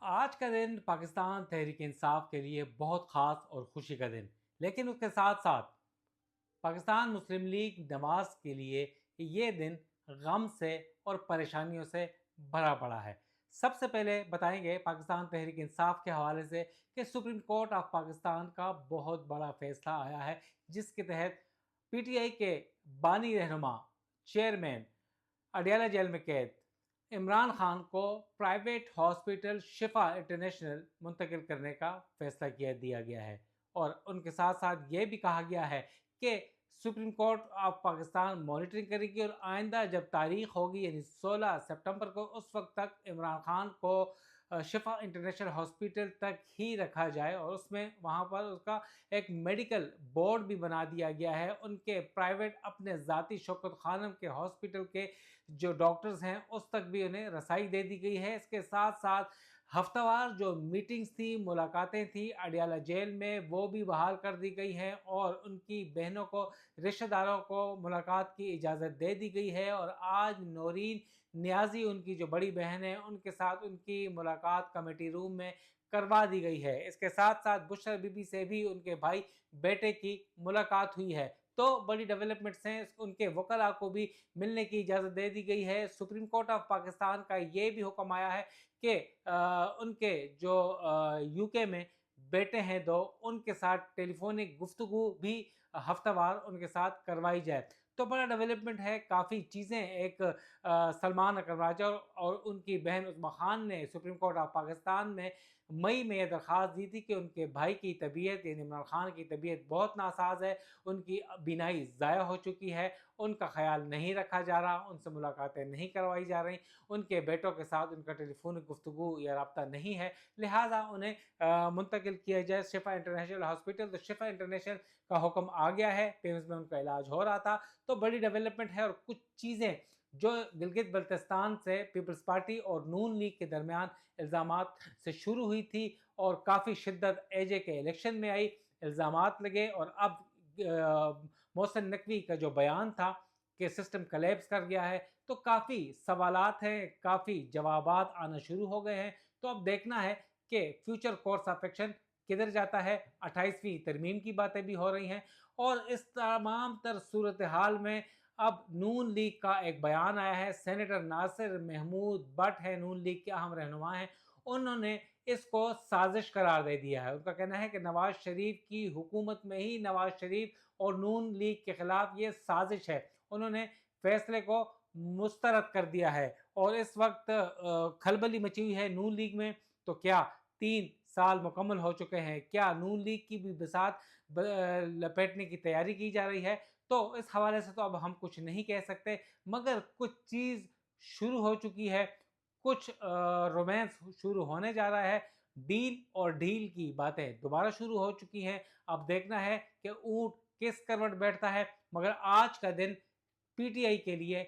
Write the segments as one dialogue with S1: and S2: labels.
S1: آج کا دن پاکستان تحریک انصاف کے لیے بہت خاص اور خوشی کا دن، لیکن اس کے ساتھ ساتھ پاکستان مسلم لیگ نواز کے لیے یہ دن غم سے اور پریشانیوں سے بھرا پڑا ہے۔ سب سے پہلے بتائیں گے پاکستان تحریک انصاف کے حوالے سے کہ سپریم کورٹ آف پاکستان کا بہت بڑا فیصلہ آیا ہے، جس کے تحت پی ٹی آئی کے بانی رہنما چیئرمین اڈیالہ جیل میں قید عمران خان کو پرائیویٹ ہاسپٹل شفا انٹرنیشنل منتقل کرنے کا فیصلہ دیا گیا ہے، اور ان کے ساتھ ساتھ یہ بھی کہا گیا ہے کہ supreme court of Pakistan monitoring کرے گی، اور آئندہ جب تاریخ ہوگی یعنی 16 سپٹمبر کو، اس وقت تک عمران خان کو شفا انٹرنیشنل ہاسپٹل تک ہی رکھا جائے، اور اس میں وہاں پر اس کا ایک میڈیکل بورڈ بھی بنا دیا گیا ہے۔ ان کے پرائیویٹ اپنے ذاتی شوکت خانم کے ہاسپٹل کے جو ڈاکٹرز ہیں اس تک بھی انہیں رسائی دے دی گئی ہے۔ اس کے ساتھ ساتھ ہفتہ وار جو میٹنگز تھی، ملاقاتیں تھیں اڈیالہ جیل میں، وہ بھی بحال کر دی گئی ہیں، اور ان کی بہنوں کو، رشتہ داروں کو ملاقات کی اجازت دے دی گئی ہے۔ اور آج نورین نیازی، ان کی جو بڑی بہن ہے، ان کے ساتھ ان کی ملاقات کمیٹی روم میں کروا دی گئی ہے۔ اس کے ساتھ ساتھ بشرا بی بی سے بھی ان کے بھائی بیٹے کی ملاقات ہوئی ہے۔ تو بڑی ڈیولپمنٹس ہیں، ان کے وکلاء کو بھی ملنے کی اجازت دے دی گئی ہے۔ سپریم کورٹ آف پاکستان کا یہ بھی حکم آیا ہے کہ ان کے جو یو کے میں بیٹے ہیں دو، ان کے ساتھ ٹیلی فونک گفتگو بھی ہفتہ وار ان کے ساتھ کروائی جائے۔ تو بڑا ڈیولپمنٹ ہے، کافی چیزیں۔ ایک سلمان اکرم راجہ اور ان کی بہن عظمیٰ خان نے سپریم کورٹ آف پاکستان میں مئی میں یہ درخواست دی تھی کہ ان کے بھائی کی طبیعت یعنی عمران خان کی طبیعت بہت ناساز ہے، ان کی بینائی ضائع ہو چکی ہے، ان کا خیال نہیں رکھا جا رہا، ان سے ملاقاتیں نہیں کروائی جا رہی، ان کے بیٹوں کے ساتھ ان کا ٹیلی فونک گفتگو یا رابطہ نہیں ہے، لہٰذا انہیں منتقل کیا جائے شفا انٹرنیشنل ہاسپٹل۔ تو شفا انٹرنیشنل کا حکم آ گیا ہے، پیمز میں ان کا علاج ہو رہا تھا۔ تو بڑی ڈیولپمنٹ ہے، اور کچھ چیزیں جو گلگت بلتستان سے پیپلز پارٹی اور نون لیگ کے درمیان الزامات سے شروع ہوئی تھی، اور کافی شدت اے جے کے الیکشن میں آئی، الزامات لگے، اور اب محسن نقوی کا جو بیان تھا کہ سسٹم کلیپس کر گیا ہے، تو کافی سوالات ہیں، کافی جوابات آنا شروع ہو گئے ہیں۔ تو اب دیکھنا ہے کہ فیوچر کورس آف ایکشن کدھر جاتا ہے۔ 28ویں ترمیم کی باتیں بھی ہو رہی ہیں، اور اس تمام تر صورتحال میں اب نون لیگ کا ایک بیان آیا ہے۔ سینیٹر ناصر محمود بٹ ہے، نون لیگ کے اہم رہنما ہیں، انہوں نے اس کو سازش قرار دے دیا ہے۔ ان کا کہنا ہے کہ نواز شریف کی حکومت میں ہی نواز شریف اور نون لیگ کے خلاف یہ سازش ہے۔ انہوں نے فیصلے کو مسترد کر دیا ہے، اور اس وقت کھلبلی مچی ہوئی ہے نون لیگ میں۔ تو کیا 3 سال مکمل ہو چکے ہیں، کیا نون لیگ کی بھی بساط لپیٹنے کی تیاری کی جا رہی ہے؟ تو اس حوالے سے تو اب ہم کچھ نہیں کہہ سکتے، مگر کچھ چیز شروع ہو چکی ہے، کچھ رومانس شروع ہونے جا رہا ہے، ڈیل اور ڈھیل کی باتیں دوبارہ شروع ہو چکی ہیں۔ اب دیکھنا ہے کہ اونٹ کس کروٹ بیٹھتا ہے، مگر آج کا دن پی ٹی آئی کے لیے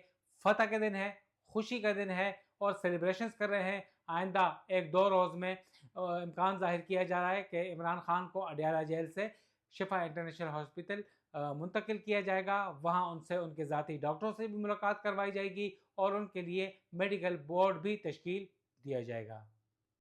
S1: فتح کا دن ہے، خوشی کا دن ہے، اور سیلیبریشنز کر رہے ہیں۔ آئندہ 1-2 روز میں امکان ظاہر کیا جا رہا ہے کہ عمران خان کو اڈیالہ جیل سے شفا انٹرنیشنل ہاسپٹل منتقل کیا جائے گا، وہاں ان سے ان کے ذاتی ڈاکٹروں سے بھی ملاقات کروائی جائے گی، اور ان کے لیے میڈیکل بورڈ بھی تشکیل دیا جائے گا۔